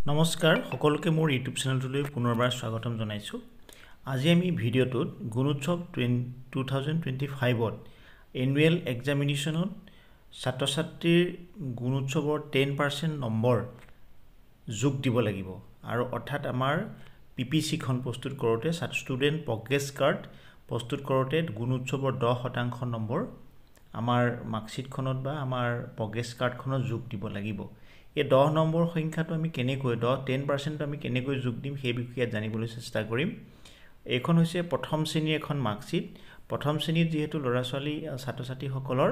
নমস্কাৰ সকলোকে মোৰ ইউটিউব চেনেলটোলৈ পুনৰবাৰ স্বাগতম জনাইছো। আজি আমি ভিডিঅ'টোত গুণোৎসৱ 2025ত এনুৱেল এক্সামিনেশ্যনত ছাত্ৰ-ছাত্ৰীৰ গুণোৎসৱৰ 10% নম্বৰ যোগ দিব লাগিব আৰু অৰ্থাৎ আমাৰ পিপিসি খন প্ৰস্তুত কৰোতে ষ্টুডেন্ট প্ৰগ্ৰেছ কাৰ্ড প্ৰস্তুত কৰোতে গুণোৎসৱৰ 10% নম্বৰ আমাৰ মাৰ্কশিটখনত বা আমাৰ প্ৰগ্ৰেছ কাৰ্ডখনত যোগ দিব লাগিব। এই 10 নম্বৰ সংখ্যাটো আমি কেনেকৈ 10% আমি কেনেকৈ যোগ দিম সেই বিষয়ে জানিবলৈ চেষ্টা কৰিম। এখন হৈছে প্ৰথম শ্ৰেণীৰ এখন মাৰ্কশিট। প্ৰথম শ্ৰেণীত যেহেতু ল'ৰা-ছোৱালী ছাত্ৰ-ছাত্ৰী সকলৰ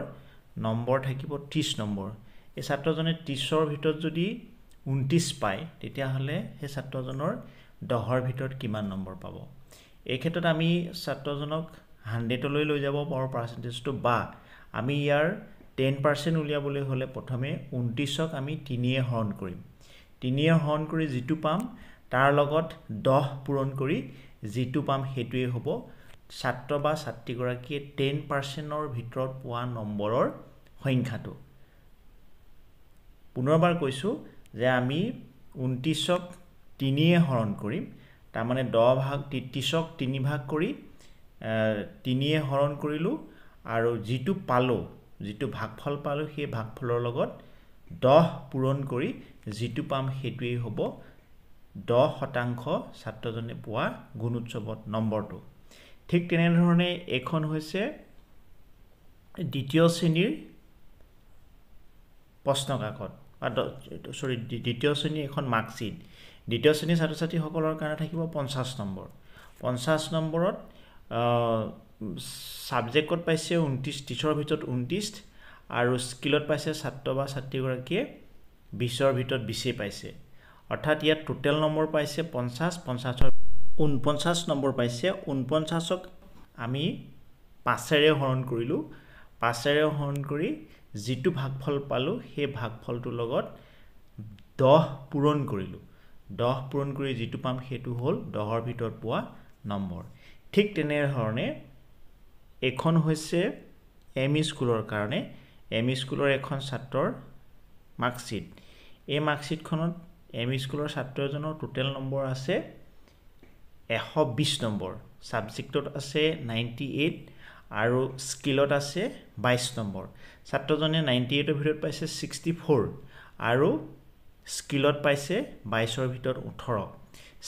নম্বৰ থাকিব 30 নম্বৰ। এই ছাত্ৰজনে 30ৰ ভিতৰত যদি 29 পায় তেতিয়া হলে সেই ছাত্ৰজনৰ 10ৰ ভিতৰত কিমান নম্বৰ পাব। এই ক্ষেত্ৰত আমি ছাত্ৰজনক 100 লৈ যাব পাৰো পাৰ্চেন্টেজটো বা আমি ইয়াৰ 10% উলিয়াবলৈ হলে প্ৰথমে 29ক আমি 3 এ হৰণ কৰিম। 3 এ হৰণ কৰি যেটো পাম তাৰ লগত 10 পূৰণ কৰি যেটো পাম হেতুৱে হ'ব ছাত্ৰ বা ছাত্ৰী গৰাকীয়ে 10%ৰ ভিতৰত পোৱা নম্বৰৰ সংখ্যাটো। পুনৰবাৰ কৈছো যে আমি 29ক 3 এ হৰণ কৰিম। তাৰ মানে 30ক 3 ভাগ কৰি 3 এ হৰণ কৰিলো আৰু যেটো পালো যেটো ভাগফল পালো সেই ভাগফলৰ লগত 10 পূৰণ কৰি যেটো পাম হেতুৱে হ'ব 10% ছাত্ৰজনে পোৱা গুণোৎসৱত নম্বৰটো। ঠিক তেনে ধৰণে এখন হৈছে দ্বিতীয় শ্ৰেণীৰ প্ৰশ্ন কাকত দ্বিতীয় শ্ৰেণীৰ এখন মাৰ্কশিট। দ্বিতীয় শ্ৰেণীৰ ছাত্ৰ-ছাত্ৰী সকলৰ কাৰণে থাকিব 50 নম্বৰ। 50 নম্বৰত সাবজেক্টত পাইছে 29 টিচাৰৰ ভিতৰত 29 আৰু স্কিলত পাইছে ছাত্ৰ বা ছাত্ৰী গৰাকীয়ে 20ৰ ভিতৰত 20 পাইছে। অৰ্থাৎ ইয়াত টোটেল নম্বৰ পাইছে 50 50ৰ 49 নম্বৰ পাইছে। 49ক আমি 5 এৰে হৰণ কৰিলো। 5 এৰে হৰণ কৰি যেটো ভাগফল পালো সেই ভাগফলটোৰ লগত 10 পূৰণ কৰিলো। 10 পূৰণ কৰি যেটো পাম হেতু হ'ল 10ৰ ভিতৰত পোৱা নম্বৰ। ঠিক তেনে ধৰণে এখন হৈছে এমই স্কুলৰ কাৰণে এমই স্কুলৰ এখন ছাত্ৰৰ মাৰ্কশিট। এই মাৰ্কশিটখনত এমই স্কুলৰ ছাত্ৰ এজনৰ টোটেল নম্বৰ আছে 120 নম্বৰ। সাবজেক্টত আছে 98 আৰু স্কিলত আছে 22 নম্বৰ। ছাত্ৰজনে 98ৰ ভিতৰত পাইছে 64 আৰু স্কিলত পাইছে 22ৰ ভিতৰত 18।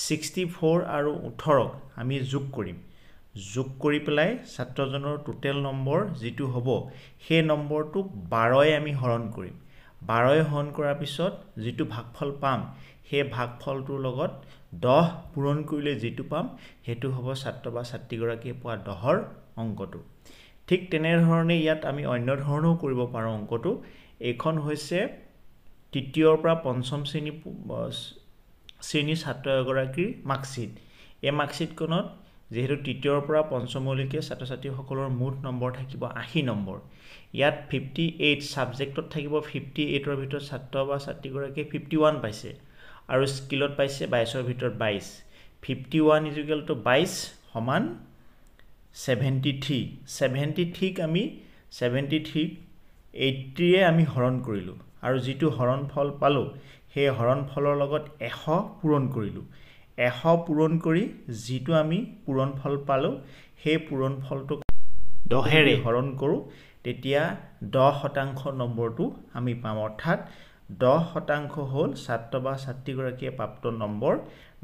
64 আৰু 18ক আমি যোগ কৰিম। যোগ কৰি পেলাই ছাত্ৰজনৰ টোটেল নম্বৰ যেটো হ'ব সেই নম্বৰটো 12 আমি হৰণ কৰিম। 12 হৰণ কৰাৰ পিছত যেটো ভাগফল পাম সেই ভাগফলটোৰ লগত 10 পূৰণ কৰিলে যেটো পাম হেতু হ'ব ছাত্ৰ বা ছাত্ৰী গৰাকীয়ে পোৱা 10ৰ অংকটো। ঠিক তেনে ধৰণে ইয়াত আমি অন্য ধৰণেও কৰিব পাৰো অংকটো। এখন হৈছে তৃতীয়ৰ পৰা পঞ্চম শ্ৰেণীৰ ছাত্ৰ এগৰাকীৰ মাৰ্কশিট। এই মাৰ্কশিটখনত যেহেতু তৃতীয়ৰ পৰা পঞ্চমলৈকে ছাত্ৰ-ছাত্ৰী সকলৰ মুঠ নম্বৰ থাকিব 80 নম্বৰ। ইয়াত 58 সাবজেক্টত থাকিব 58ৰ ভিতৰত ছাত্ৰ বা ছাত্ৰী গৰাকীয়ে 51 পাইছে আৰু স্কিলত পাইছে 22ৰ ভিতৰত 22। 51 = 22 সমান 73। 73ক আমি 73ক 80 এ আমি হৰণ কৰিলো আৰু যেটো হৰণফল পালো সেই হৰণফলৰ লগত 100 পূৰণ কৰিলো। 100 পূৰণ কৰি যেটো আমি পূৰণফল পালো সেই পূৰণফলটোক 10 এৰে হৰণ কৰো তেতিয়া 10% নম্বৰটো আমি পাম। অৰ্থাৎ 10% হ'ল ছাত্ৰ বা ছাত্ৰী গৰাকীয়ে প্ৰাপ্ত নম্বৰ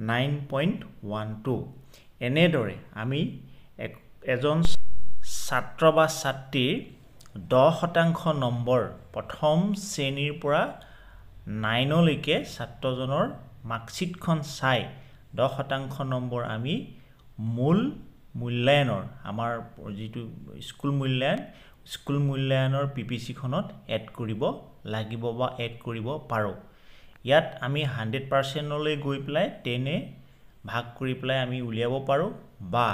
9.12। এনেদৰে আমি এজন ছাত্ৰ বা ছাত্ৰীৰ 10% নম্বৰ প্ৰথম শ্ৰেণীৰ পৰা 9 লৈকে ছাত্ৰজনৰ মাৰ্কশিটখন চাই 10% নম্বৰ আমি মূল মূল্যায়নৰ আমাৰ যেটো স্কুল মূল্যায়নৰ পিপিসি খনত এড কৰিব লাগিব বা এড কৰিব পাৰো। ইয়াত আমি 100% লৈ গৈ পেলাই 10 এ ভাগ কৰি পেলাই আমি উলিয়াব পাৰো বা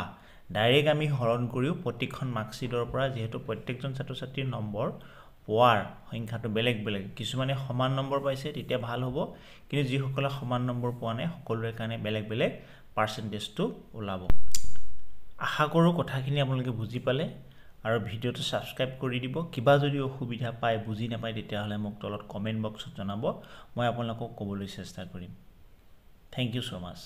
ডাইৰেক্ট আমি হৰণ কৰিও প্ৰতিখন মাৰ্কশিটৰ পৰা যেহেতু প্ৰত্যেকজন ছাত্ৰ-ছাত্ৰীৰ নম্বৰ পোৱাৰ সংখ্যাটো বেলেগ বেলেগ। কিছুমানে সমান নম্বৰ পাইছে তেতিয়া ভাল হ'ব, কিন্তু যিসকলে সমান নম্বৰ পোৱা নাই সকলোৰে কাৰণে বেলেগ বেলেগ পাৰ্চেন্টেজটো ওলাব। আশা কৰো কথাখিনি আপোনালোকে বুজি পালে আৰু ভিডিঅ'টো সাবস্ক্ৰাইব কৰি দিব। কিবা যদি অসুবিধা পায় বুজি নাপায় তেতিয়া হলে মোক তলত কমেন্ট বক্সত জনাব। মই আপোনালোকক ক'বলৈ চেষ্টা কৰিম। Thank you so' much